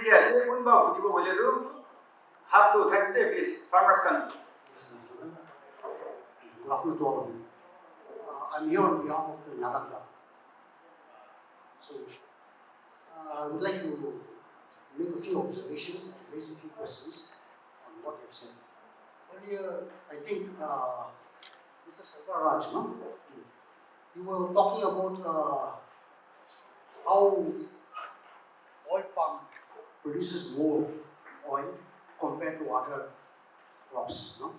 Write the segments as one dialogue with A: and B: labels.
A: media say unba butibo boleru have to thank the please farmers can.
B: Good afternoon to all of you. I'm here on behalf of the Nagaland. So I would like to make a few observations and raise a few questions on what you have said. Earlier, I think Mr. Sarkaraj, no? You were talking about how oil palm produces more oil compared to other crops. No?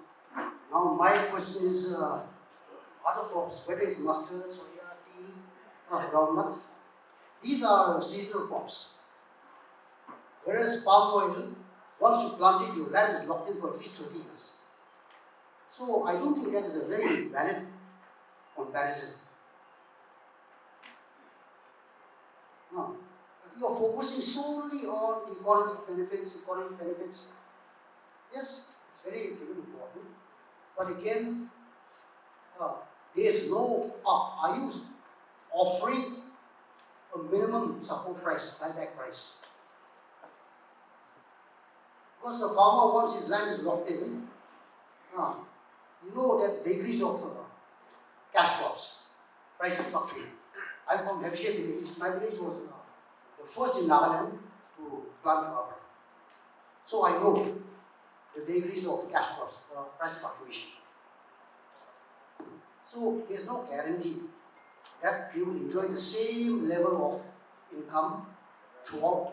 B: Now my question is, other crops, whether it's mustard, soya, tea, groundnut, these are seasonal crops. Whereas palm oil, once you plant it, your land is locked in for at least 30 years. So I don't think that is a very valid comparison. No. You are focusing solely on the economic benefits. Yes, it's very important. But again, there is no, are you offering a minimum support price, buyback price? Because the farmer, once his land is locked in, you know that vagaries of cash crops, prices fluctuate. I'm from Hefshire village. My village was the first in Nagaland to plant rubber. So I know the vagaries of cash crops, price fluctuation. So there's no guarantee that you will enjoy the same level of income throughout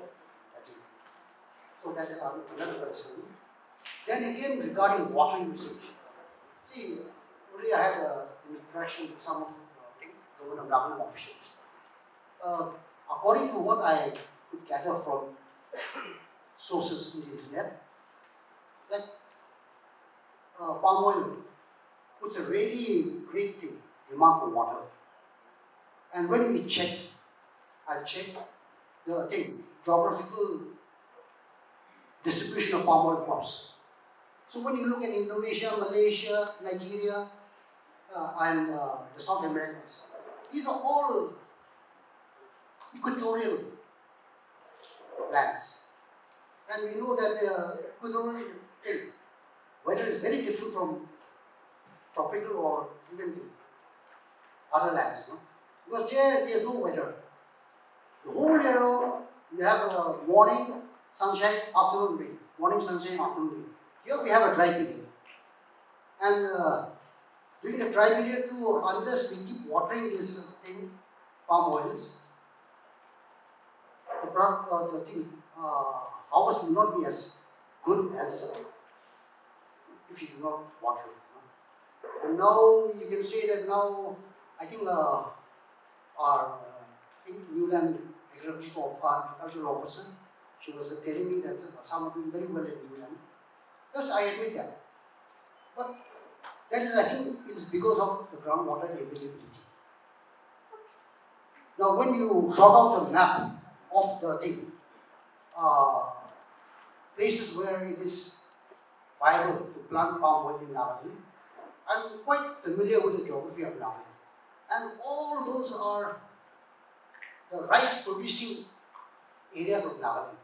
B: that year. So that is another concern. Then again, regarding water usage. See, only I had an interaction with some of the government of Nagaland officials. According to what I could gather from sources in the internet, that palm oil puts a really great demand for water. And when we check, I've checked the geographical distribution of palm oil crops. So when you look at Indonesia, Malaysia, Nigeria, and the South Americas, these are all equatorial lands. And we know that the equatorial weather is very different from tropical or even other lands. No? Because there's no weather. The whole year round, we have a morning, sunshine, afternoon rain. Morning, sunshine, afternoon rain. Here we have a dry period. And during the dry period too, unless we keep watering this palm oils, harvest will not be as good as if you do not water it. And now you can say that now, I think our Newland agricultural officer, she was telling me that some are doing very well in Newland. Yes, I admit that. But that is, I think, is because of the groundwater availability. Now, when you plot out the map of the places where it is viable to plant palm oil in Nagaland, I'm quite familiar with the geography of Nagaland. And all those are the rice producing areas of Nagaland.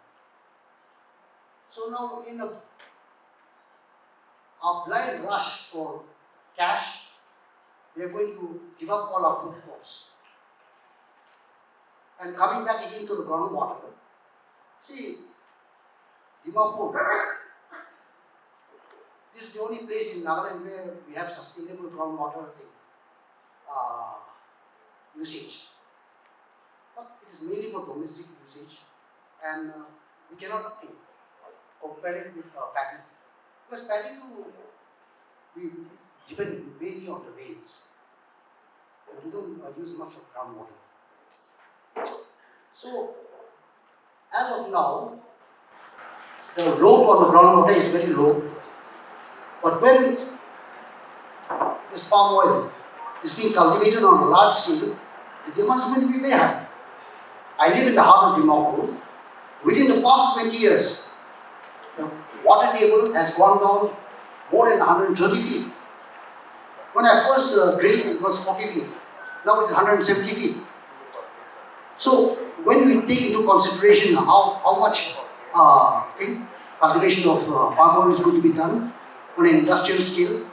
B: So now in a blind rush for cash, we are going to give up all our food crops. And coming back again to the groundwater, see, Dimapur, this is the only place in Nagaland where we have sustainable groundwater usage. But it is mainly for domestic usage, and we cannot compare it with paddy. Because paddy too, we depend mainly on the rains. We don't use much of groundwater. So, as of now, the load on the groundwater is very low. But when this palm oil is being cultivated on a large scale, the demand is going to be very high. I live in the heart of Dimapur. Within the past 20 years, the water table has gone down more than 130 feet. When I first drilled, it was 40 feet. Now it's 170 feet. So when we take into consideration how much thing. Cultivation of palm oil is going to be done on an industrial scale.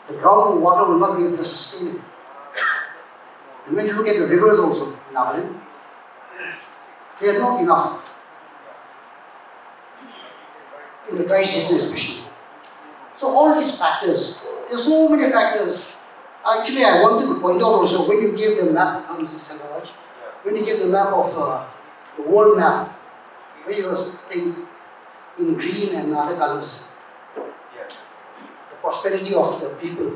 B: The groundwater will not be able to sustain it. And when you look at the rivers also in Nagaland, they are not enough. In the dry season especially. So all these factors, there are so many factors. Actually, I wanted to point out also, when you give the map, Mr. Sangaraj, when you give the map of the world map, where you was saying in green and other colors, the prosperity of the people.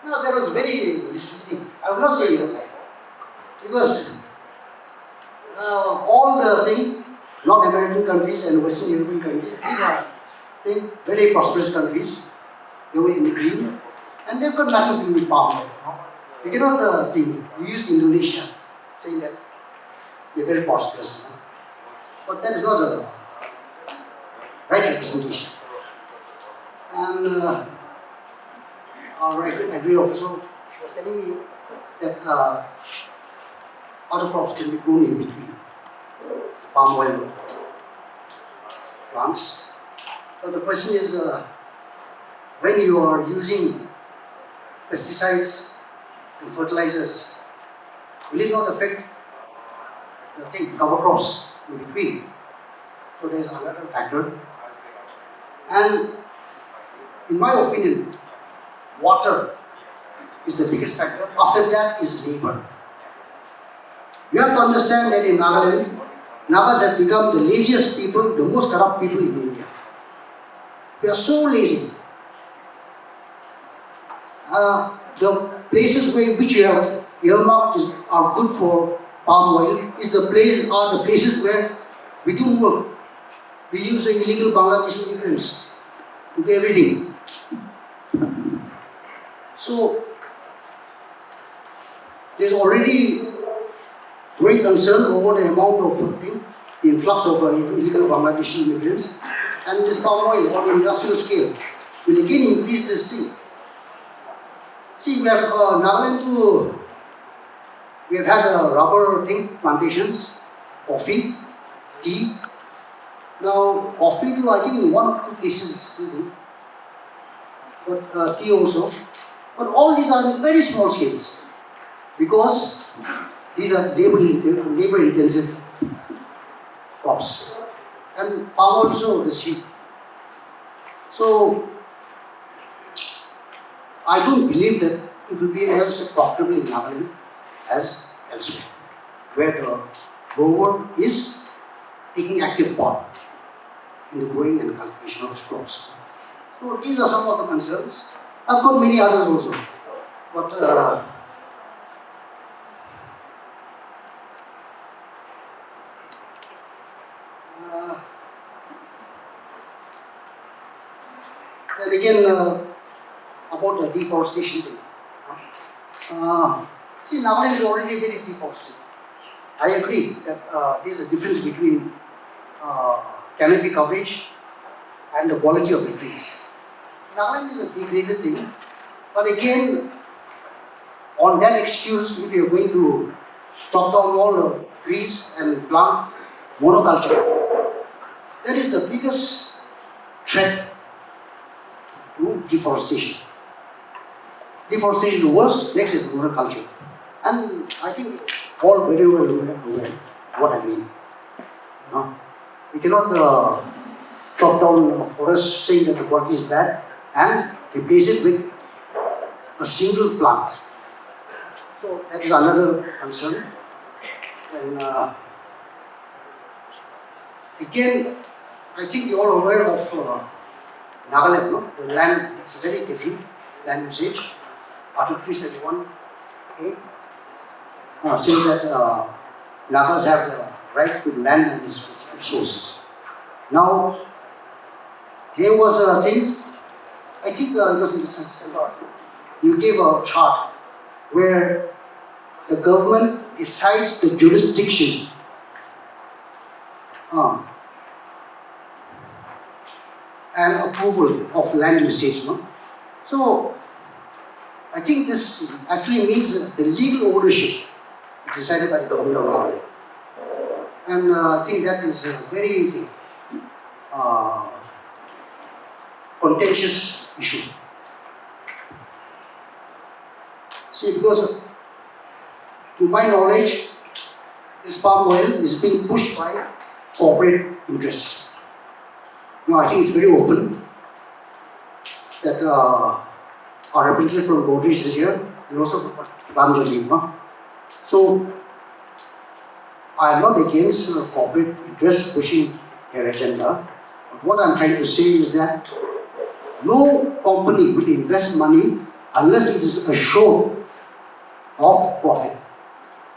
B: Now, that was very misleading. I will not say it like that. Because all the things, North American countries and Western European countries, these are very prosperous countries. They were in the green, and they've got nothing to do with palm oil. You cannot think, you use Indonesia, saying that they're very prosperous. But that is not a right representation. And our agri officer was telling me that other crops can be grown in between palm oil plants. But the question is, when you are using pesticides and fertilizers, will it not affect the cover crops in between? So there is another factor. And in my opinion, water is the biggest factor. After that is labor. You have to understand that in Nagaland, Nagas have become the laziest people, the most corrupt people in India. We are so lazy. The places which you have earmarked are good for palm oil are the places where we do work. We use the illegal Bangladeshi immigrants to do everything. So there's already great concern over the amount of the influx of illegal Bangladeshi immigrants, and this palm oil on an industrial scale will again increase this thing. See, we have Nagaland we have had rubber plantations, coffee, tea. Now, coffee too, I think in one or two places it's still good, but tea also. But all these are in very small scales because these are labor-intensive crops, and palm also the seed. So, I don't believe that it will be as profitable in Nagaland as elsewhere, where the grower is taking active part in the growing and cultivation of crops. So these are some of the concerns. I've got many others also, but then again about the deforestation thing. See, Nagaland is already very deforested. I agree that there is a difference between canopy coverage and the quality of the trees. Nagaland is a degraded thing, but again, on that excuse, if you are going to chop down all the trees and plant monoculture, that is the biggest threat to deforestation. Deforestation is the worst, next is monoculture. And I think all very well aware what I mean. We cannot chop down forests saying that the quality is bad and replace it with a single plant. So that is another concern. And again, I think you are all aware of Nagaland, no? The land, it's very different land usage. Article 371 says that Nagas have the right to land and its resources. Now, there was a thing, I think it was in the you gave a chart where the government decides the jurisdiction and approval of land usage. No? So, I think this actually means the legal ownership is decided by the government of Nagaland. And I think that is a very uh, contentious issue. See, because to my knowledge, this palm oil is being pushed by corporate interests. Now, I think it's very open that our representative from Godrej is here and also from Patanjali. So, I am not against corporate interests pushing their agenda. But what I'm trying to say is that no company will invest money unless it is assured of profit,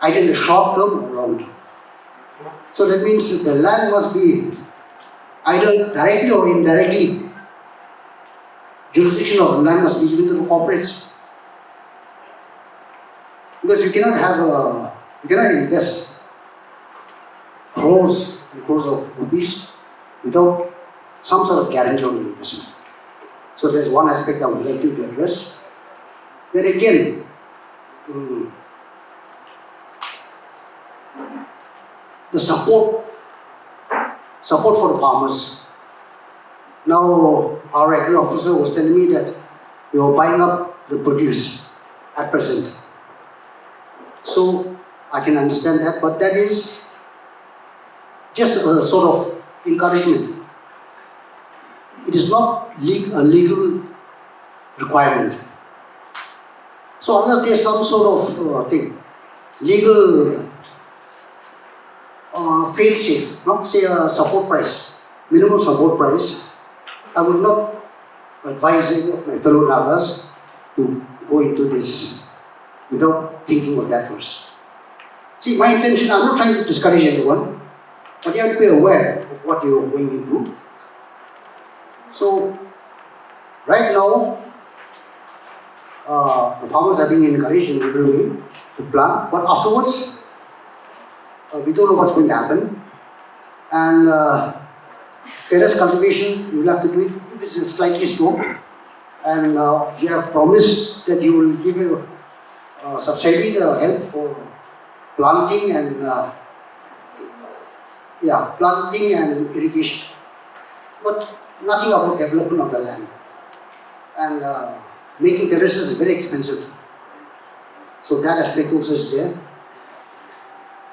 B: either in the short term or long term. So that means the land must be either directly or indirectly, jurisdiction of the land must be given to the corporates. Because you cannot invest crores and crores of rupees without some sort of guarantee on the investment. So there's one aspect I would like to address. Then again, the support for the farmers. Now, our agri officer was telling me that we are buying up the produce at present. So I can understand that, but that is just a sort of encouragement. It is not a legal requirement. So unless there's some sort of legal fail-safe, not say a support price, minimum support price, I would not advise any of my fellow Nagas to go into this without thinking of that first. See, my intention, I'm not trying to discourage anyone, but you have to be aware of what you're going into. So, right now, the farmers are being encouraged in every way to plant, but afterwards, we don't know what's going to happen. And terrace cultivation, you will have to do it if it's slightly slow. And you have promised that you will give subsidies or help for planting and planting and irrigation, but nothing about development of the land. And making terraces is very expensive, so that aspect also is there.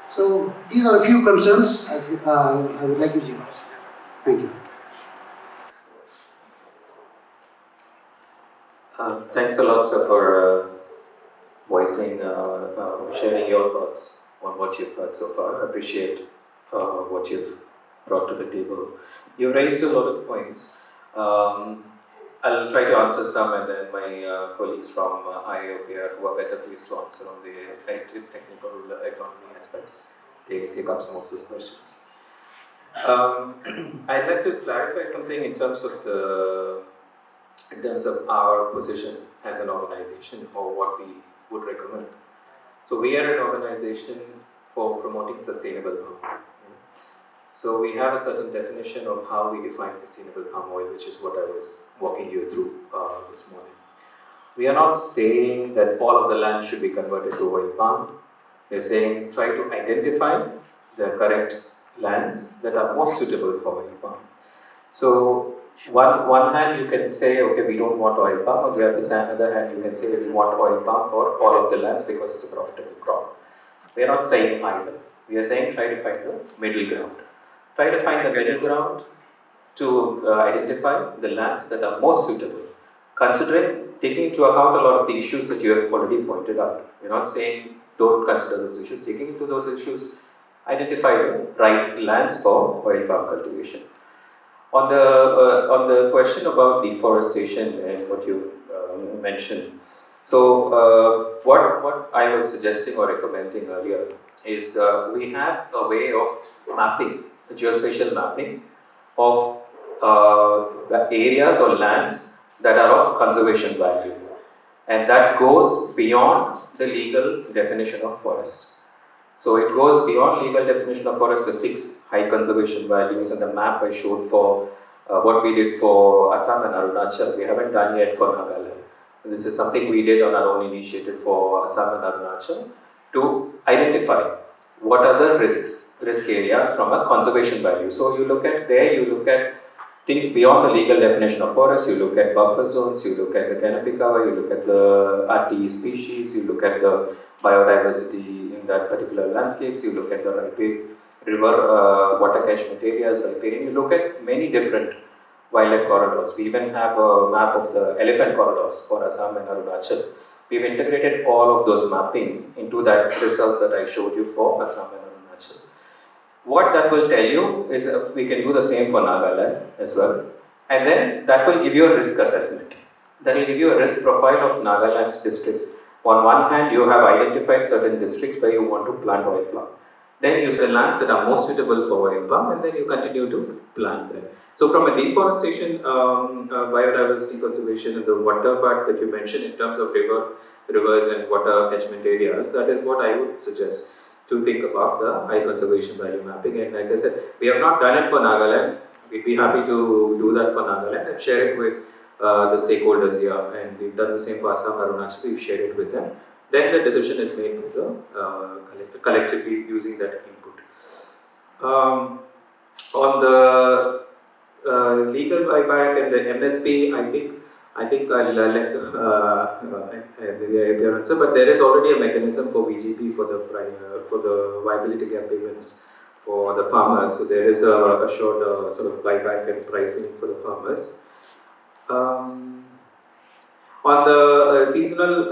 B: So these are a few concerns I would like to see. Thank you.
C: Thanks a lot, sir, for voicing, sharing your thoughts on what you've heard so far. I appreciate what you've brought to the table. You raised a lot of points. I'll try to answer some, and then my colleagues from IOPR who are better placed to answer on the technical economy aspects, they take up some of those questions. I'd like to clarify something in terms of our position as an organization or what we would recommend. So we are an organization for promoting sustainable palm oil. So we have a certain definition of how we define sustainable palm oil, which is what I was walking you through this morning. We are not saying that all of the land should be converted to oil palm. We're saying try to identify the correct lands that are most suitable for oil palm. So one hand you can say, okay, we don't want oil palm, on the other hand you can say we want oil palm for all of the lands because it's a profitable crop. We are not saying either. We are saying try to find the middle ground. Try to find the middle ground to identify the lands that are most suitable, taking into account a lot of the issues that you have already pointed out. We're not saying don't consider those issues. Taking into those issues, identify the right lands for oil palm cultivation. On the question about deforestation and what you mentioned, so what I was suggesting or recommending earlier is we have a way of mapping, geospatial mapping of areas or lands that are of conservation value, and that goes beyond the legal definition of forest. So it goes beyond legal definition of forest, the 6 high conservation values and the map I showed for what we did for Assam and Arunachal. We haven't done yet for Nagaland. This is something we did on our own initiative for Assam and Arunachal to identify what are the risk areas from a conservation value. So you look at things beyond the legal definition of forest. You look at buffer zones, you look at the canopy cover, you look at the RTE species, you look at the biodiversity in that particular landscapes, you look at the river water catchment areas, riparian, you look at many different wildlife corridors. We even have a map of the elephant corridors for Assam and Arunachal. We've integrated all of those mapping into that results that I showed you for Assam and Arunachal. What that will tell you is we can do the same for Nagaland as well. And then that will give you a risk assessment. That will give you a risk profile of Nagaland's districts. On one hand, you have identified certain districts where you want to plant oil palm. Then you select lands that are most suitable for oil palm, and then you continue to plant them. So from a deforestation, biodiversity conservation, and the water part that you mentioned in terms of rivers and water catchment areas, that is what I would suggest to think about the high conservation value mapping. And like I said, we have not done it for Nagaland. We'd be happy to do that for Nagaland and share it with the stakeholders here. And we've done the same for Assam, Arunachal. We've shared it with them. Then the decision is made by the collectively using that input. On the legal buyback and the MSP, I think I'll let maybe I appear answer, but there is already a mechanism for VGP for the viability gap payments for the farmers. So there is a short sort of buyback and pricing for the farmers. On the seasonal,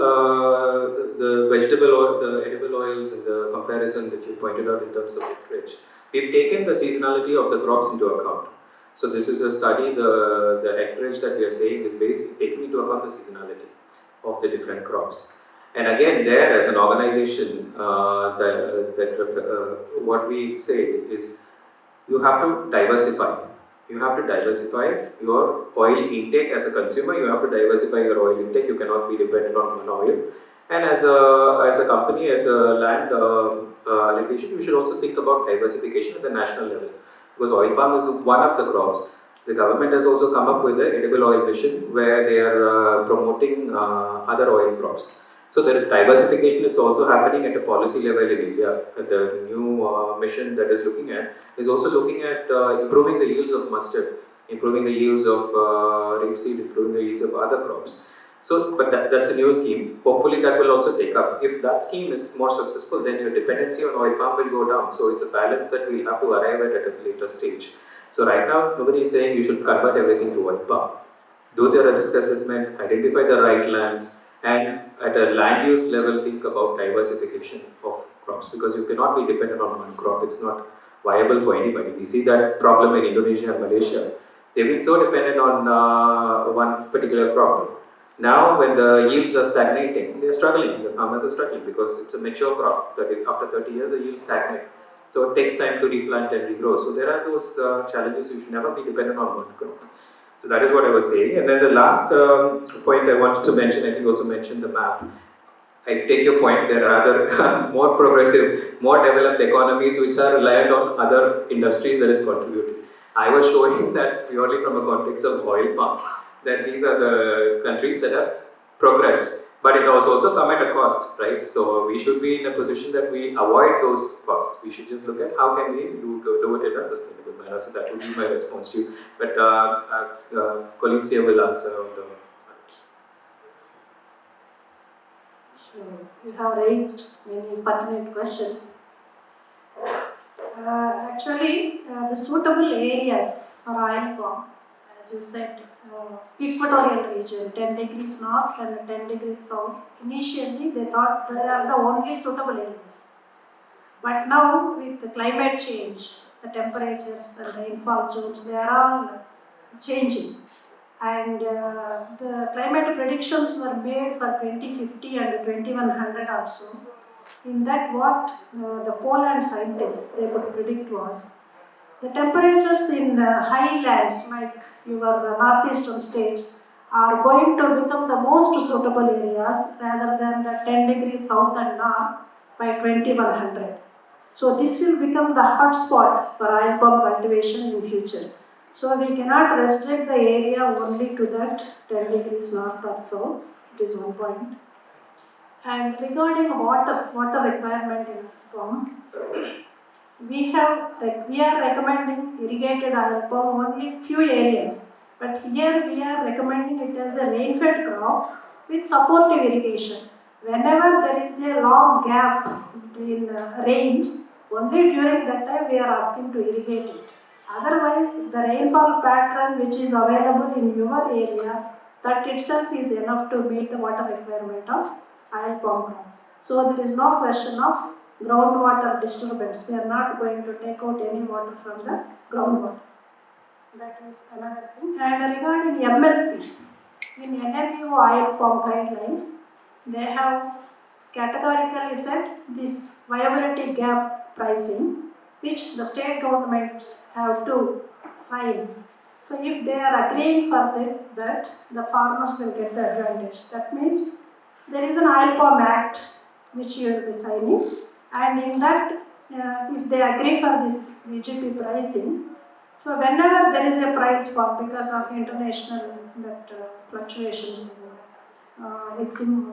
C: the vegetable or the edible oils and the comparison that you pointed out in terms of acreage, we've taken the seasonality of the crops into account. So this is a study, the acreage that we are saying is basically taking into account the seasonality of the different crops. And again, there as an organization, what we say is you have to diversify. You have to diversify your oil intake as a consumer. You have to diversify your oil intake. You cannot be dependent on one oil. And as a company, as a land allocation, you should also think about diversification at the national level. Because oil palm is one of the crops. The government has also come up with an edible oil mission where they are promoting other oil crops. So the diversification is also happening at a policy level in India. The new mission that is looking at is also looking at improving the yields of mustard, improving the yields of rapeseed, improving the yields of other crops. So, but that's a new scheme. Hopefully that will also take up. If that scheme is more successful, then your dependency on oil palm will go down. So it's a balance that we'll have to arrive at a later stage. So right now, nobody is saying you should convert everything to oil palm. Do the risk assessment, identify the right lands, and at a land use level, think about diversification of crops, because you cannot be dependent on one crop. It's not viable for anybody. We see that problem in Indonesia and Malaysia. They've been so dependent on one particular crop. Now, when the yields are stagnating, they're struggling. The farmers are struggling because it's a mature crop. That after 30 years, the yields stagnate. So it takes time to replant and regrow. So there are those challenges. You should never be dependent on one crop. So that is what I was saying. And then the last point I wanted to mention, I think also mentioned the map. I take your point, there are other more progressive, more developed economies which are reliant on other industries that is contributing. I was showing that purely from a context of oil palm, that these are the countries that have progressed. But it has also come at a cost, right? So we should be in a position that we avoid those costs. We should just look at how can we do it in a sustainable manner. So that would be my response to you. But colleagues here will answer on the.
D: Sure. You have raised many pertinent questions. Actually, the suitable areas for oil palm, as you said, equatorial region, 10 degrees north and 10 degrees south. Initially, they thought they are the only suitable areas. But now, with the climate change, the temperatures and the rainfall zones, they are all changing. And the climate predictions were made for 2050 and 2100 also. In that, what the Poland scientists they could predict was the temperatures in highlands like your northeastern states are going to become the most suitable areas rather than the 10 degrees south and north by 2100. So this will become the hotspot for oil palm cultivation in future. So we cannot restrict the area only to that 10 degrees north or south. It is one point. And regarding water requirement in palm, we are recommending irrigated oil palm only few areas, but here we are recommending it as a rain-fed crop with supportive irrigation. Whenever there is a long gap between rains, only during that time we are asking to irrigate it. Otherwise, the rainfall pattern which is available in your area, that itself is enough to meet the water requirement of oil palm crop. So there is no question of groundwater disturbance. We are not going to take out any water from the groundwater. That is another thing. And regarding MSP, in NMU oil palm guidelines, they have categorically set this viability gap pricing, which the state governments have to sign. So if they are agreeing for that, the farmers will get the advantage. That means there is an oil palm act which you will be signing, and in that, if they agree for this VGP pricing, so whenever there is a price fall because of international fluctuations in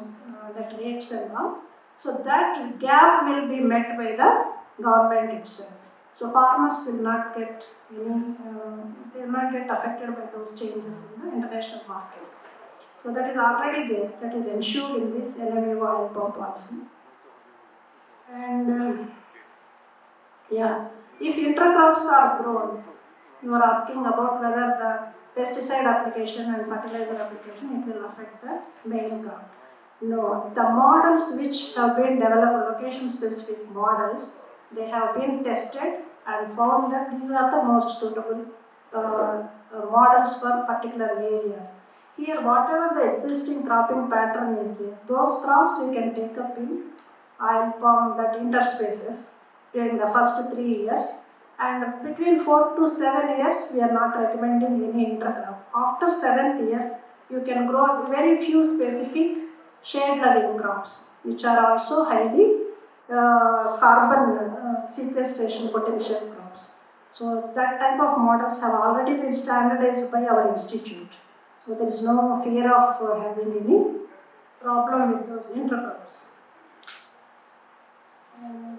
D: that rates and all, so that gap will be met by the government itself. So farmers will not get they will not get affected by those changes in the international market. So that is already there, that is ensured in this NMU oil palm policy. And yeah, if intercrops are grown, you are asking about whether the pesticide application and fertilizer application, it will affect the main crop. No, the models which have been developed, location-specific models, they have been tested and found that these are the most suitable models for particular areas. Here, whatever the existing cropping pattern is there, those crops we can take up in oil palm, that interspaces during the first 3 years. And between 4 to 7 years, we are not recommending any intercrop. After 7th year, you can grow very few specific shade-loving crops, which are also highly carbon sequestration potential crops. So that type of models have already been standardized by our institute. So there is no fear of having any problem with those intercrops. And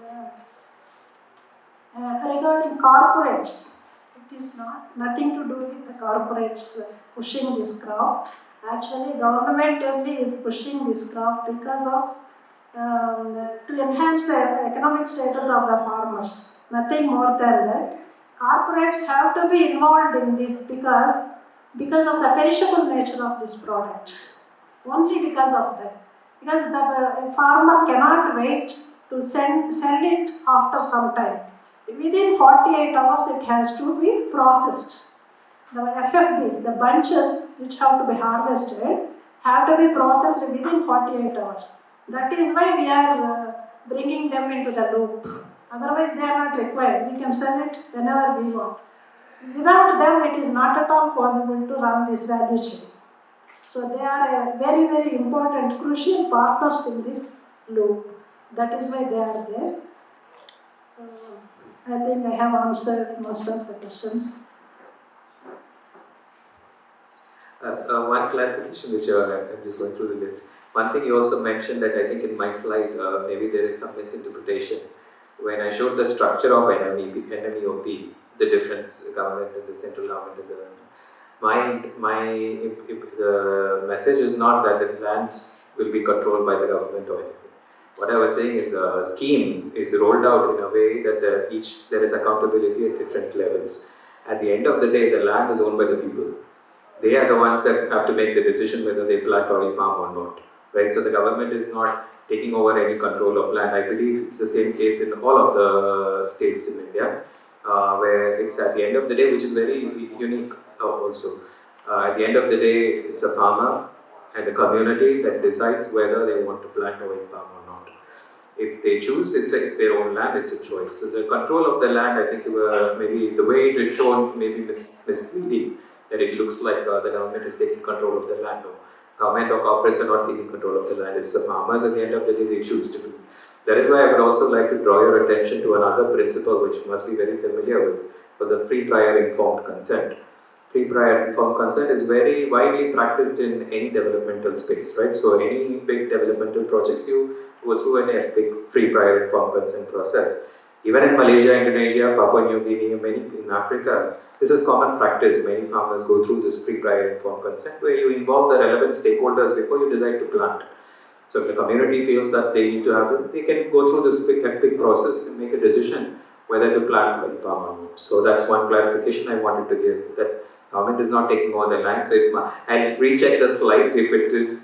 D: regarding corporates, it is nothing to do with the corporates pushing this crop. Actually, government only is pushing this crop because of to enhance the economic status of the farmers. Nothing more than that. Corporates have to be involved in this because of the perishable nature of this product. Only because of that. Because the farmer cannot wait to sell it after some time. Within 48 hours, it has to be processed. The FFBs, the bunches which have to be harvested, have to be processed within 48 hours. That is why we are bringing them into the loop. Otherwise, they are not required. We can sell it whenever we want. Without them, it is not at all possible to run this value chain. So they are very, very important, crucial partners in this loop. That is why they are there. So I think I have answered most of the questions.
C: One clarification which I'm just going through the list. One thing you also mentioned that I think in my slide, maybe there is some misinterpretation. When I showed the structure of NMEOP, the different government and the central government and the message is not that the lands will be controlled by the government or anything. What I was saying is the scheme is rolled out in a way that there is accountability at different levels. At the end of the day, the land is owned by the people. They are the ones that have to make the decision whether they plant oil palm or not, right? So the government is not taking over any control of land. I believe it's the same case in all of the states in India, where it's at the end of the day, which is very unique also. At the end of the day, it's a farmer and the community that decides whether they want to plant oil palm or not. If they choose, it's their own land, it's a choice. So the control of the land, I think maybe the way it is shown may be misleading. That it looks like the government is taking control of the land. No, government or corporates are not taking control of the land. It's the farmers. At the end of the day, they choose to do. That is why I would also like to draw your attention to another principle which you must be very familiar with, for the free, prior, informed consent. pre-prior informed consent is very widely practiced in any developmental space, right? So any big developmental projects, you go through an epic pre-prior informed consent process. Even in Malaysia, Indonesia, Papua New Guinea, many in Africa, this is common practice. Many farmers go through this pre-prior informed consent where you involve the relevant stakeholders before you decide to plant. So if the community feels that they need to have it, they can go through this big process and make a decision whether to plant well palm or not. So that's one clarification I wanted to give, that government is not taking over the land. So and recheck the slides if it is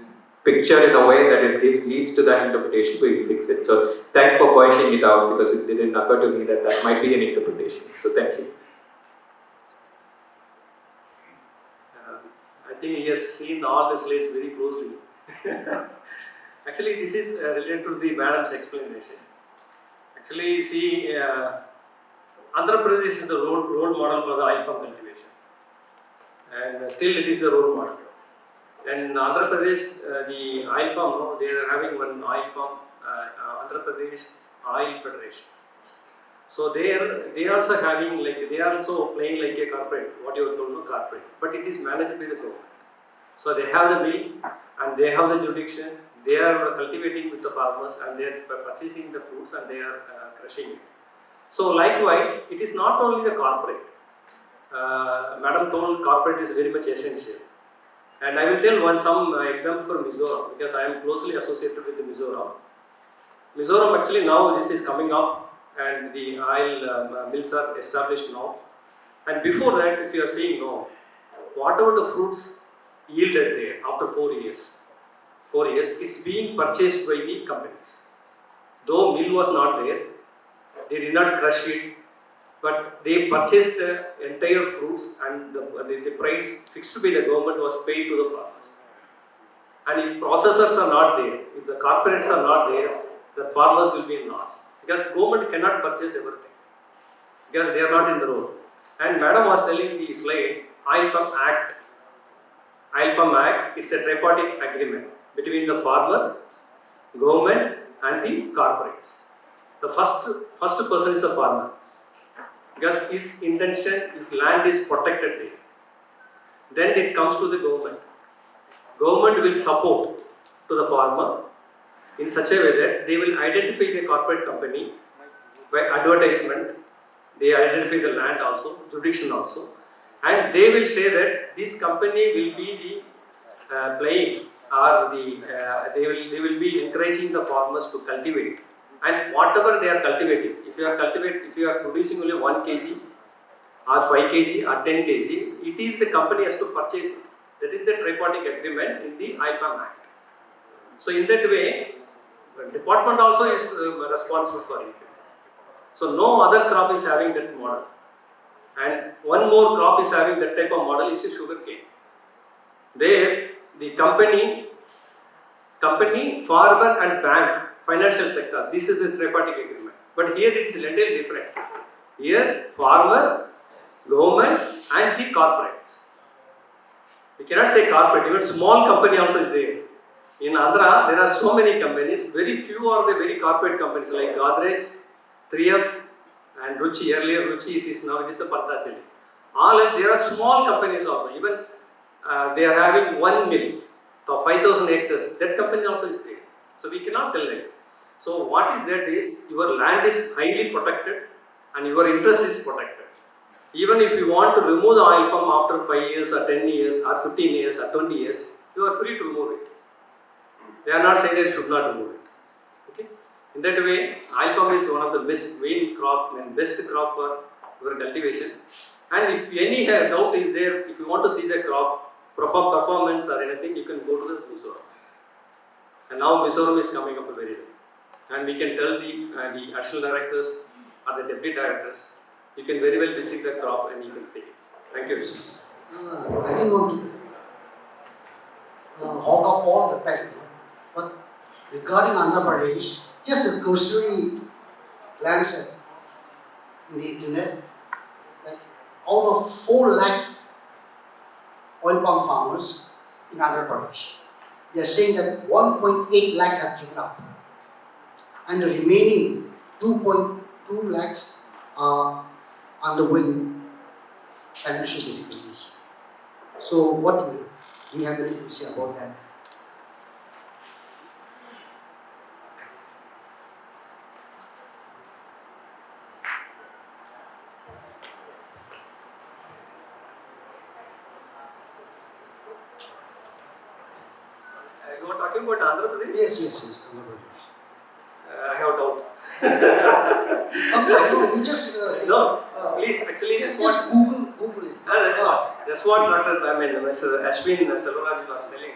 C: pictured in a way that it leads to that interpretation, we will fix it. So thanks for pointing it out, because it didn't occur to me that that might be an interpretation. So thank you.
E: I think he has seen all the slides very closely. Actually, this is related to the madam's explanation. Actually, see, Andhra Pradesh is the role model for the oil palm cultivation, and still it is the role model. And Andhra Pradesh, the oil palm, no, they are having one oil palm, Andhra Pradesh Oil Federation. So they are also having, like, they are also playing like a corporate, what you are told, no, corporate, but it is managed by the government. So they have the mill and they have the jurisdiction. They are cultivating with the farmers and they are purchasing the fruits and they are crushing it. So likewise, it is not only the corporate. Madam told corporate is very much essential. And I will tell some example for Mizoram, because I am closely associated with the Mizoram. Mizoram, actually now this is coming up and the oil mills are established now. And before that, if you are seeing now, whatever the fruits yielded there after 4 years, it's being purchased by the companies. Though mill was not there, they did not crush it, but they purchased the entire fruits, and the price fixed by the government was paid to the farmers. And if processors are not there, if the corporates are not there, the farmers will be in loss, because government cannot purchase everything, because they are not in the role. And Madam was telling the slide, Oil Palm Act. Oil Palm Act is a tripartite agreement between the farmer, government and the corporates. The first person is the farmer, because his intention, his land is protected there. Then it comes to the government. Government will support to the farmer in such a way that they will identify the corporate company by advertisement. They identify the land also, jurisdiction also, and they will say that this company will be the playing, or they will be encouraging the farmers to cultivate, and whatever they are cultivating, if you are producing only 1 kg or 5 kg or 10 kg, it is the company has to purchase it. That is the tripartite agreement in the Oil Palm Act. So in that way, the department also is responsible for it. So no other crop is having that model. And one more crop is having that type of model is sugar cane. There, the company, farmer and bank, financial sector, this is the tripartite agreement. But here it is a little different. Here, farmer, government and the corporates. We cannot say corporate, even small company also is there. In Andhra, there are so many companies, very few are the very corporate companies like Godrej, 3F and Ruchi. Earlier Ruchi, it is a Patanjali. All else, there are small companies also. Even they are having 1 mill, so 5,000 hectares. That company also is there. So we cannot tell them. So what is that is, your land is highly protected and your interest is protected. Even if you want to remove the oil palm after 5 years or 10 years or 15 years or 20 years, you are free to remove it. They are not saying that you should not remove it. Okay? In that way, oil palm is one of the best best crop for your cultivation. And if any doubt is there, if you want to see the crop performance or anything, you can go to the Mizoram. And now Mizoram is coming up very well. And we can tell the additional directors or the deputy directors, you can very well visit the crop and you can see it. Thank you.
B: I didn't want to hog up all the time, but regarding Andhra Pradesh, just a cursory glance in the internet, like out of 4 lakh oil palm farmers in Andhra Pradesh, they are saying that 1.8 lakh have given up, and the remaining 2.2 lakhs are undergoing financial difficulties. So what do you have anything to say about that?
E: You were talking about Andhra Pradesh?
B: Yes.
E: I have a doubt.
B: No, you just
E: No, please, actually,
B: just
E: what,
B: Google it.
E: that's what Dr. Mr. Ashwin Selvaraj was telling.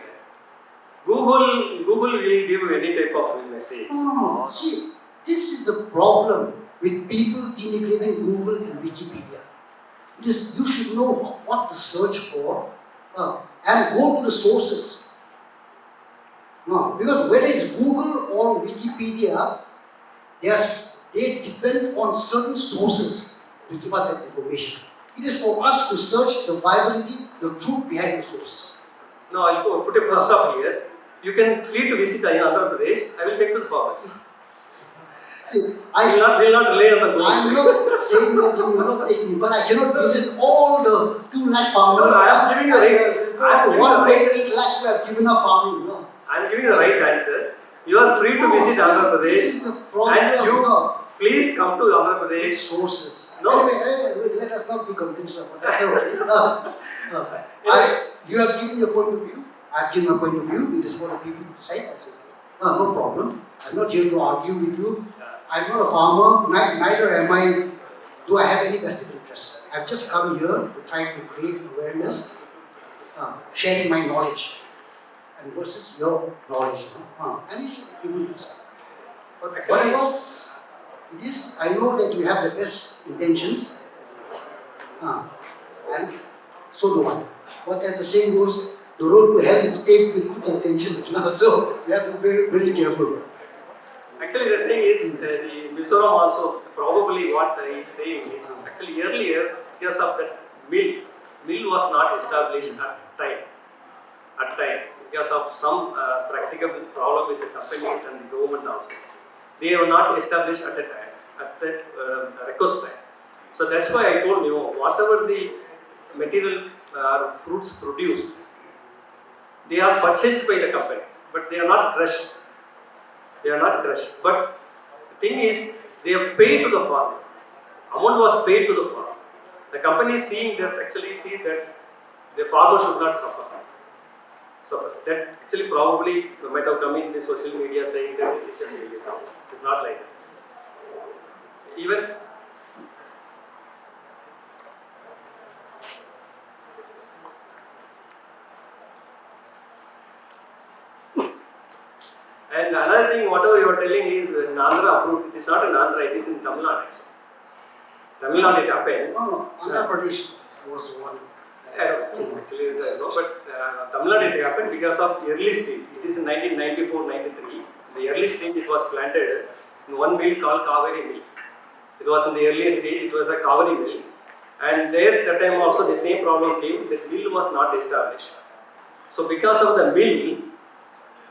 E: Google will give you any type of message.
B: No. See, this is the problem with people denigrating Google and Wikipedia. It is, you should know what to search for and go to the sources. No, because whether it's Google or Wikipedia, they depend on certain sources to give us that information. It is for us to search the viability, the truth behind the sources.
E: Now I'll put a full stop here. You can free to visit Andhra Pradesh. I will take to the farmers.
B: See,
E: will not rely on the Google.
B: I'm not saying that you will not take me, but I cannot visit all the 2 lakh farmers.
E: No, I am giving you right.
B: 1.8 lakh you have given up farming. No.
E: I am giving the right answer. You are free to visit Andhra Pradesh.
B: This is the problem.
E: And you please come to Andhra Pradesh.
B: Sources.
E: No.
B: Anyway, let us not be convinced about that. You have given your point of view. I have given my point of view. It is for the people to decide. No problem. I'm not here to argue with you. I'm not a farmer. Neither am I. Do I have any vested interest? I've just come here to try to create awareness, sharing my knowledge, and versus your knowledge. And it's people to decide. But whatever it is, I know that you have the best intentions, and so do I. But as the saying goes, the road to hell is paved with good intentions. So we have to be very, very careful.
E: Actually, the thing is, the Mizoram also, probably what he is saying is, actually earlier, because of that mill was not established at time, because of some practical problem with the companies and the government also. They were not established at that request time. So that's why I told you, whatever the material fruits produced, they are purchased by the company, but they are not crushed. But the thing is, they are paid to the farmer. Amount was paid to the farmer. The company is seeing that, the farmer should not suffer. That actually probably might have come in the social media saying that it is a daily problem. It is not like that. Even and another thing, whatever you are telling is in Andhra approved. It is not in Andhra, it is in Tamil Nadu. Tamil Nadu it happened.
B: No, Andhra Pradesh was one.
E: I don't know, actually, but Tamil Nadu it happened because of early stage. It is in 1994-93. The early stage it was planted in one mill called Kaveri mill. It was in the earliest stage, it was a Kaveri mill. And there, that time also the same problem came, the mill was not established. So because of the mill,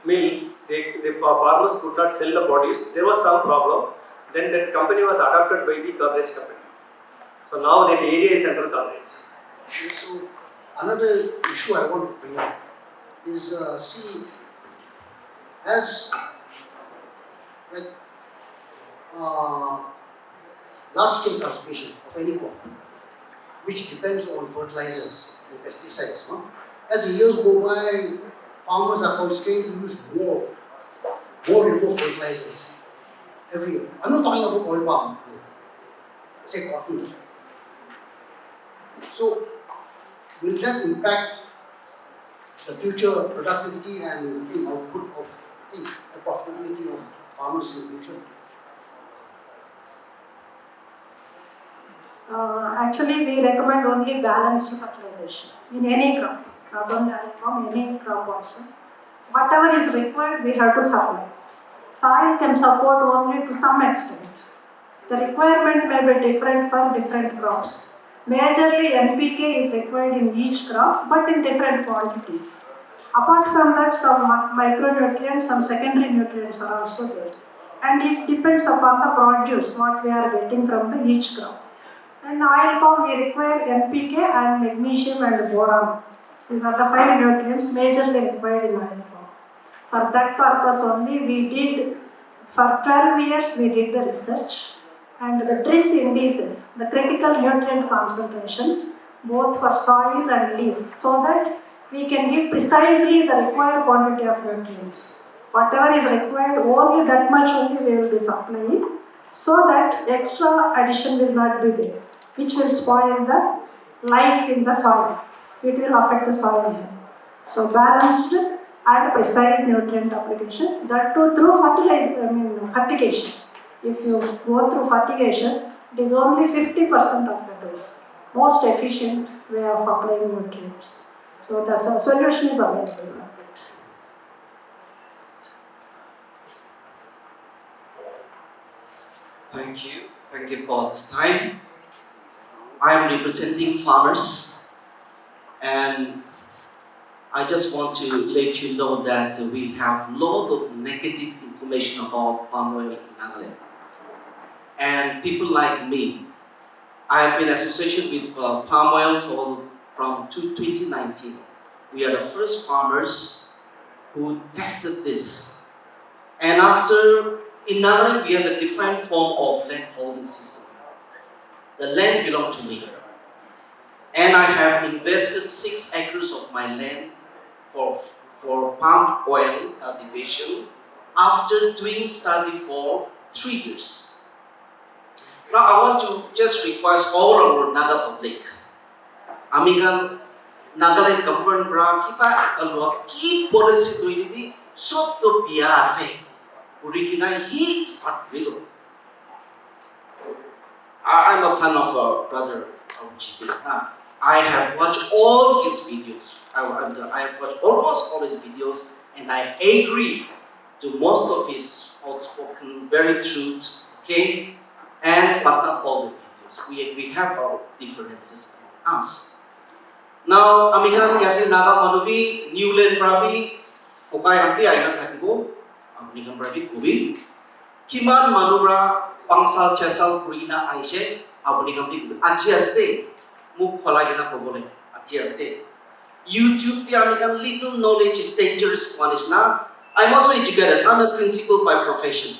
E: the farmers could not sell the produce. There was some problem. Then that company was adopted by the coverage company. So now that area is under coverage.
B: So another issue I want to bring up is as like large scale cultivation of any crop, which depends on fertilizers and pesticides. No? As the years go by, farmers are constrained to use more and more fertilizers every year. I'm not talking about oil palm, say cotton. So, will that impact the future productivity and the output of the profitability of farmers in the future?
D: Actually, we recommend only balanced fertilization in any crop, carbon from any crop also. Whatever is required, we have to supply. Soil can support only to some extent. The requirement may be different for different crops. Majorly, NPK is required in each crop, but in different quantities. Apart from that, some micronutrients, some secondary nutrients are also there. And it depends upon the produce, what we are getting from the each crop. In oil palm, we require NPK and magnesium and boron. These are the 5 nutrients majorly required in oil palm. For that purpose only we did, for 12 years we did the research, and the TRIS indices, the critical nutrient concentrations, both for soil and leaf, so that we can give precisely the required quantity of nutrients. Whatever is required, only that much only we will be supplying, so that extra addition will not be there, which will spoil the life in the soil. It will affect the soil health. So balanced and precise nutrient application, that too through fertigation. If you go through fertigation, it is only 50% of the dose. Most efficient way of applying nutrients. So the solution is available for that.
F: Thank you. Thank you for this time. I am representing farmers, and I just want to let you know that we have a lot of negative information about palm oil in Nagaland. And people like me, I have been associated with palm oil from 2019. We are the first farmers who tested this. And after, in Nagaland, we have a different form of land holding system. The land belongs to me. And I have invested 6 acres of my land for palm oil cultivation after doing study for 3 years. Now I want to just request all our Naga public. Amigan Nagaland government bra kipa kalwa ki policy doini sot to piase. Urikina he start with. I'm a fan of brother of GP. I have watched all his videos. I have watched almost all his videos, and I agree to most of his outspoken, very truth. Okay, but not all the videos. We have our differences among us. Now, Amigan yati Naga manubi Newland prabi okai ampi aina thakibo. Amigan prabi kubi. Kiman manubra pangsal chesal kurina aise abuni kampi ajiaste muk kholagina kobole ajiaste. YouTube te Amigan little knowledge is dangerous one is na. I'm also educated. I'm a principal by profession,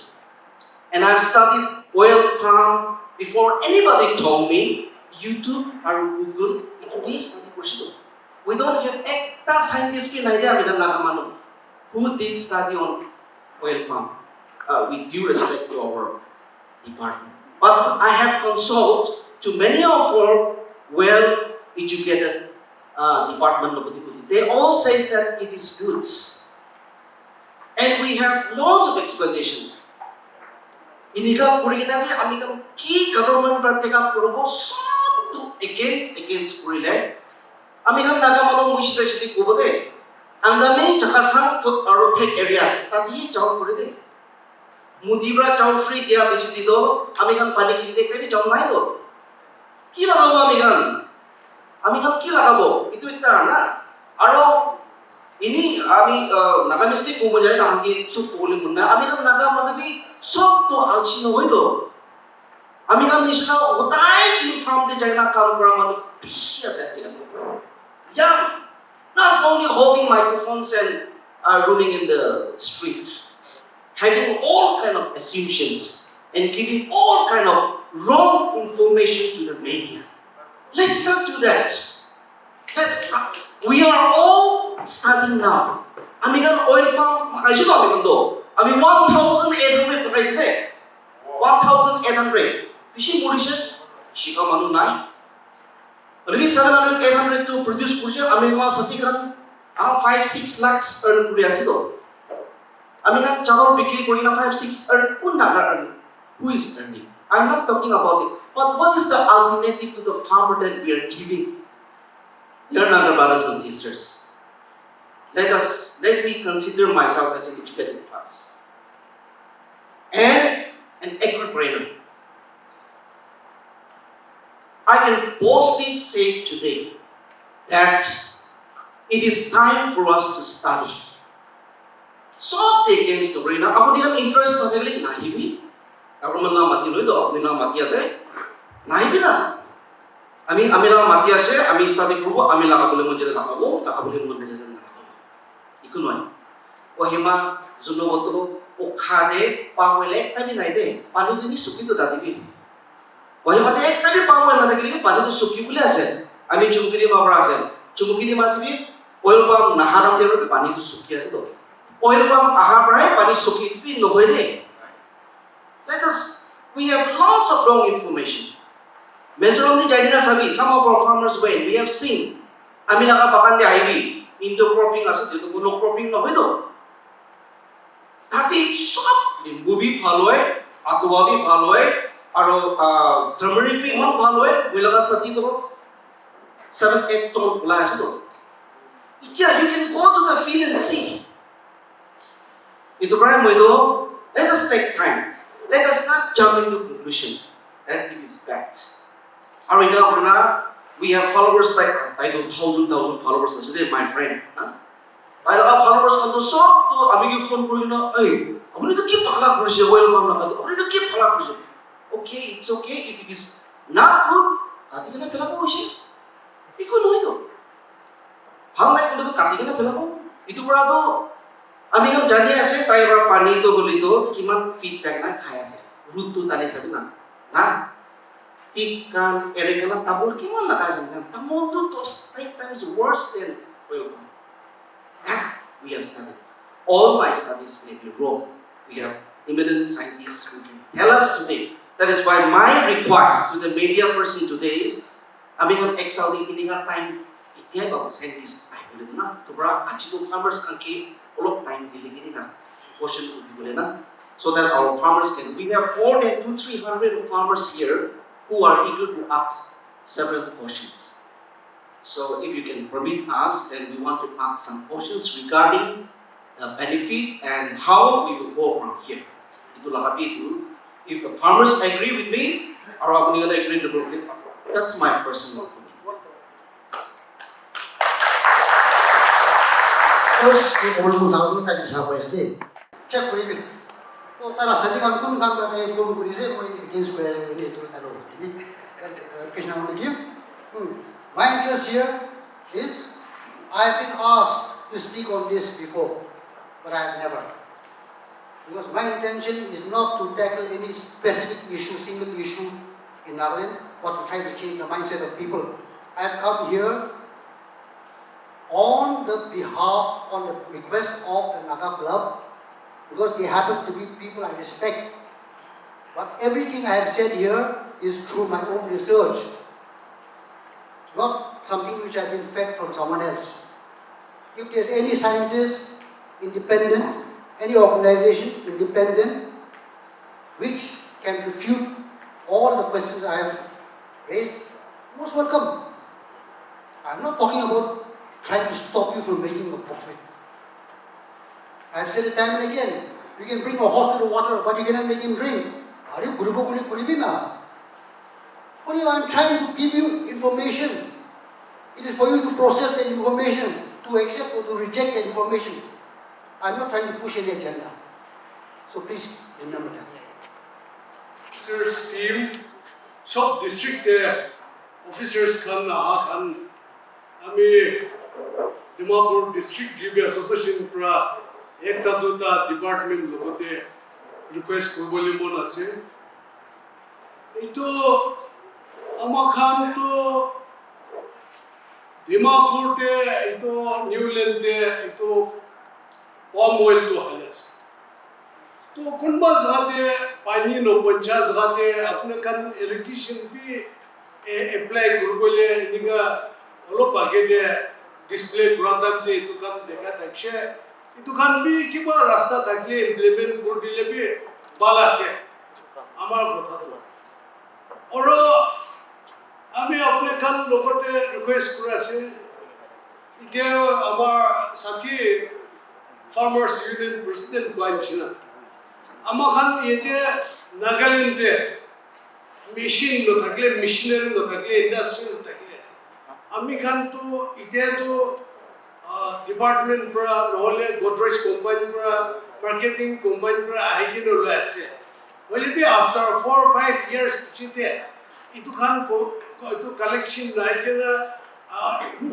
F: and I've studied oil palm before anybody told me. YouTube or Google itu dia study kursi. We don't have ekta scientist pun idea Amigan nagamanu who did study on oil palm. With due respect to our department. But I have consulted to many of our well-educated department of the they all say that it is good. And we have lots of explanation. Inika kuriginabi amikam ki government prateka purubo so against kurile. Amikam nagamano mushtrachiti kubode. Angame chakasang foot aropek area tadi jauh kuride. Mudibra chow free dia bichiti do, Amigan pani kilde kabi chow nai do. Kila kabo Amigan kila kabo itu ikta na. Aro ini ami Nagamisti kubo jai tangi sup puli munna. Amigan naga manabi sok to alchino hoido. Amigan nishna utai in from the China kam kramanu pisya setting. Young, not only holding microphones and roaming in the street. Having all kind of assumptions and giving all kind of wrong information to the media. Let's not do that. We are all studying now. Amigan oil palm, I should not do. I mean 1,800 price there. 1,800. You see Mauritius? Shika Manu 9. Maybe 700, 800 to produce Mauritius. I mean, 5-6 lakhs earn Mauritius. Amigan chawal bikri korina 5-6 earn earn. Who is earning? I'm not talking about it. But what is the alternative to the farmer that we are giving? Dear Naga brothers and sisters, let me consider myself as an educated class and an agripreneur. I can boldly say today that it is time for us to study. So against the brain. Aku dia interest totally nahibi. Aku malah mati loh itu, aku malah mati aja. Nahibi na. Ami laga mati ase, ami study kurubo, ami laga boleh monjere lagabo, laga boleh monjere lagabo. Iku noi. Wahima zuno boto okhade pamwele tapi nai de, pani tu ni suki tu tadi bi. Wahima de tapi pamwele nada kiri pani tu suki boleh ase. Ami chumukiri ma bra ase. Chumukiri mati bi oil palm naharam de bi pani tu suki ase to. Oil palm ahar bra pani suki bi no hoy de. We have lots of wrong information. Measurum di jadi na sabi, some of our farmers when we have seen, ami laga bakan de IB, intercropping ase dito monocropping na hoy to. Tati sab limbu bhi bhalo hai, adwa bhi bhalo hai, aro turmeric bhi man bhalo hai, we laga sati to 7-8 ton pula ase to. Ikya you can go to the field and see. Ito pray mo ito, let us take time. Let us not jump into conclusion that it is bad. We have followers like I do thousand followers today, my friend. I have followers on the shop to amigi phone kori na, hey, apni to ki phala koriche oil palm na apni to ki phala koriche. Okay, it's okay if it is not good. Kati kena phala ko hoise. Iko noi to. Hang nai kulo to kati kena phala ko. Itu pura to ami kam jani ase tai bara pani to goli to kiman feet jai na khaya ase. Root to tani sabi na. Na Tikan, Ericana, Tabur, Kiman Nagaland, Tamon to 8 times worse than oil palm. That we have studied. All my studies may be wrong. We have eminent scientists who can tell us today. That is why my request to the media person today is, I'm going to excel the time. Itiay ba scientists ay boleh na. To bra achieve farmers kanki all of time dealing na. Question to be boleh na. So that our farmers can. We have more than 200-300 farmers here who are eager to ask several questions. So if you can permit us, then we want to ask some questions regarding the benefit and how we will go from here. Itulah itu. If the farmers agree with me, or aku ni agree with the that's my personal opinion.
B: First, we all know how to type this up. Check for it. So, tara sadi kan kun kan kata phone kuri se moi against kuri se ini itu taro. That's the clarification I want to give. My interest here is I have been asked to speak on this before, but I have never. Because my intention is not to tackle any specific issue, single issue in Nagaland, but to try to change the mindset of people. I have come here on the request of the Naga Club, because they happen to be people I respect. But everything I have said here is through my own research, not something which I've been fed from someone else. If there's any scientist, independent, any organization, independent, which can refute all the questions I have raised, most welcome. I'm not talking about trying to stop you from making a profit. I've said it time and again, you can bring a horse to the water, but you cannot make him drink. Are you kuribina? Only I'm trying to give you information. It is for you to process the information, to accept or to reject the information. I'm not trying to push any agenda. So please remember that.
G: Sir Steve, shop district officers kan ami Dimapur district GB association pra ekta duta department logote request korbole mon ase. Ito amakhan to Dimapur te ito Newland te ito palm oil to halas. तो कुंबा ज़ाते पानी no पंचा ज़ाते अपने कन irrigation भी apply कुरबले निगा ओलो पाके दे display कुरातम दे तो कम देखा तक्षे itu kan भी किबा रास्ता तकले implement कर दिले भी बाला से हमारा बता दो और हमें अपने कन लोगों ते request करा से इधर हमारा साथी farmers union president को Amakhan yete Nagaland machine no thakle, machinery no thakle, industry no thakle. Amikhan to ite to department pra nohole Godrej company pra marketing company pra aiki no lo ase. Well, after 4 or 5 years chite itu khan ko itu collection naik kena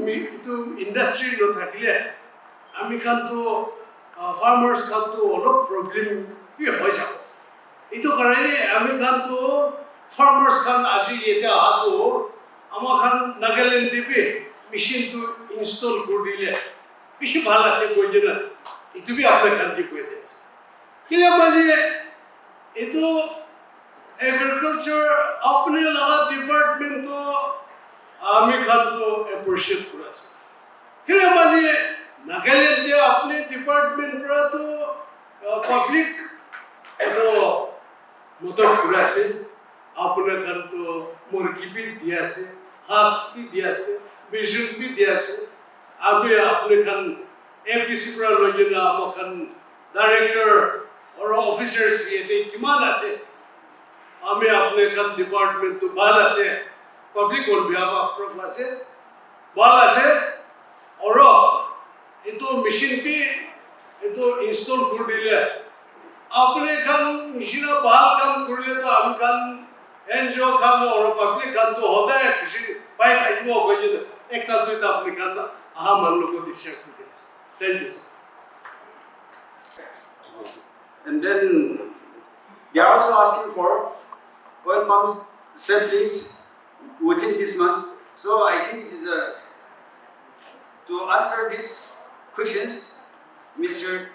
G: itu industry lo thakile ami kan to farmers kan to lot problem bi hoy jabo itu karane ami kan to farmers kan aji yete ato ama kan Nagaland dibe machine to install kurdile bishi bhala se koi jena itu bi apne kan ki koi de kile mali itu agriculture अपने लगा department तो आमी खान को appreciate करा से फिर हमारे नागालैंड के अपने डिपार्टमेंट पर तो पब्लिक तो मतलब करा से अपने खान तो मुर्गी भी दिया से हांस भी दिया से बिजुल भी दिया से अभी अपने खान एपीसी पर लोगों आप खान डायरेक्टर और ऑफिसर्स ये थे किमान से हमें अपने कल डिपार्टमेंट तो बाला से पब्लिक और व्यापार से बाला से और ये तो मशीन भी ये तो इंस्टॉल कर दिया अपने कल मशीन बाल काम कर लिया तो हम कल एनजीओ काम और पब्लिक काम तो होता है किसी पाई खाई वो कोई नहीं एक ताल तो इतना अपने कल हाँ मान लो को दिशा करते हैं thank you
A: And then they are also asking for oil pumps samples within this month. So I think it is to answer these questions, Mr.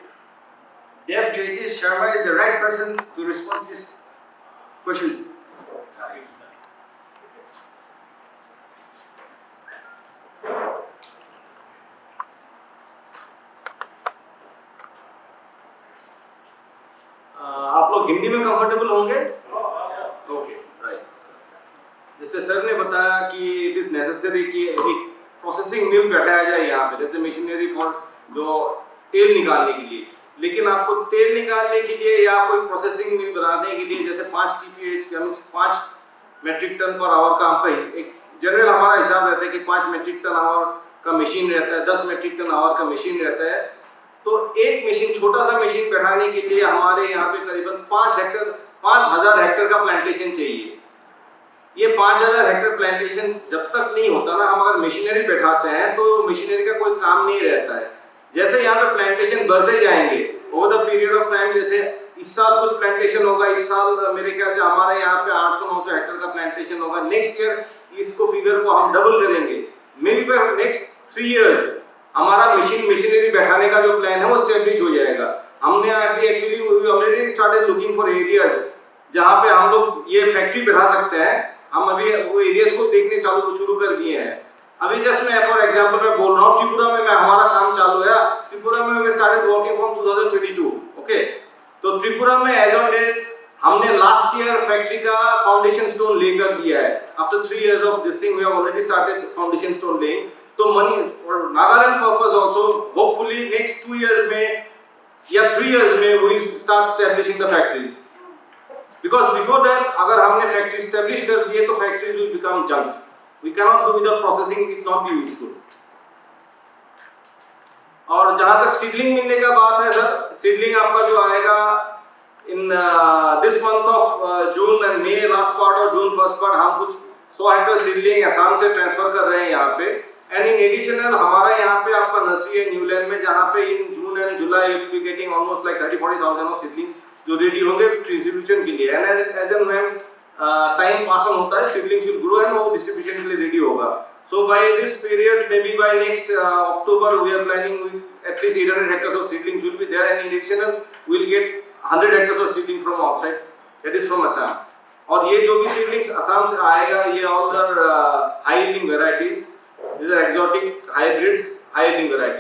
A: Dev J.T. Sharma is the right person to respond to this question. आप लोग हिंदी में comfortable होंगे? Okay, right. जैसे sir ने बताया कि it is necessary कि एक प्रोसेसिंग मिल बैठाया जाए यहाँ पे, जैसे मशीनरी फॉर जो तेल निकालने के लिए। लेकिन आपको तेल निकालने के लिए या कोई प्रोसेसिंग मिल बनाने के लिए जैसे 5 TPH का means 5 metric ton per hour का आपका एक जनरल हमारा हिसाब रहता है कि 5 मेट्रिक टन आवर का मशीन रहता है, 10 मेट्रिक टन आवर का मशीन रहता है। तो एक मशीन, छोटा सा मशीन बैठाने के लिए हमारे यहाँ पे करीबन 5000 हेक्टेयर का प्लांटेशन चाहिए। ये 5000 हेक्टेयर प्लांटेशन जब तक नहीं होता ना, हम अगर मशीनरी बैठाते हैं तो मशीनरी का कोई काम नहीं रहता है। जैसे यहाँ पे प्लांटेशन बढ़ते जाएंगे over the period of time, जैसे इस साल कुछ प्लांटेशन होगा, इस साल मेरे ख्याल से हमारे यहाँ पे 800-900 हेक्टेयर का प्लांटेशन होगा। नेक्स्ट ईयर इसको फिगर को हम डबल करेंगे। May be by next 3 years हमारा मशीनरी बैठाने का जो प्लान है वो स्टेब्लिश हो जाएगा। हमने अभी actually already started looking for areas जहाँ पे हम लोग ये फैक्ट्री बैठा सकते हैं। हम अभी वो एरियाज को देखने शुरू कर दिए हैं। अभी जस्ट मैं फॉर एग्जांपल मैं बोल रहा हूँ, त्रिपुरा में हमारा काम चालू है। त्रिपुरा में we started working from 2022। Okay, तो त्रिपुरा में एज ऑन डेट हमने लास्ट ईयर फैक्ट्री का फाउंडेशन स्टोन लेकर दिया है। After 3 years of this thing we have already started foundation stone laying. तो money for Nagaland purpose also hopefully next 2 years में या 3 इयर्स में we start establishing the factories. Because before that अगर हमने फैक्ट्री एस्टैब्लिश कर दिए तो factories will become junk. We can not do without processing, it not be useful. और जहां तक सीडलिंग मिलने का बात है सर, सीडलिंग आपका जो आएगा in this month of June and may, last part और जून फर्स्ट पार्ट, हम कुछ 100 हेक्टेयर सीडलिंग आसाम से ट्रांसफर कर रहे हैं यहाँ पे। एंड इन एडिशनल हमारा यहाँ पे आपका नर्सरी है न्यूलैंड में, जहाँ पे in June and July you will be getting almost like 30-40,000 of seedlings जो रेडी होंगे डिस्ट्रीब्यूशन के लिए। And as and when time pass on होता है सीडलिंग्स विल ग्रो एंड वो डिस्ट्रीब्यूशन के लिए रेडी होगा। So by this period, maybe by next October, we are planning with at least 800 hectares of seedlings will be there, and in additional we will get 100 hectares of seedling from outside, that is from Assam. और ये जो भी seedlings Assam से आएगा, ये all are high yielding varieties. These are exotic hybrids, high yielding varieties.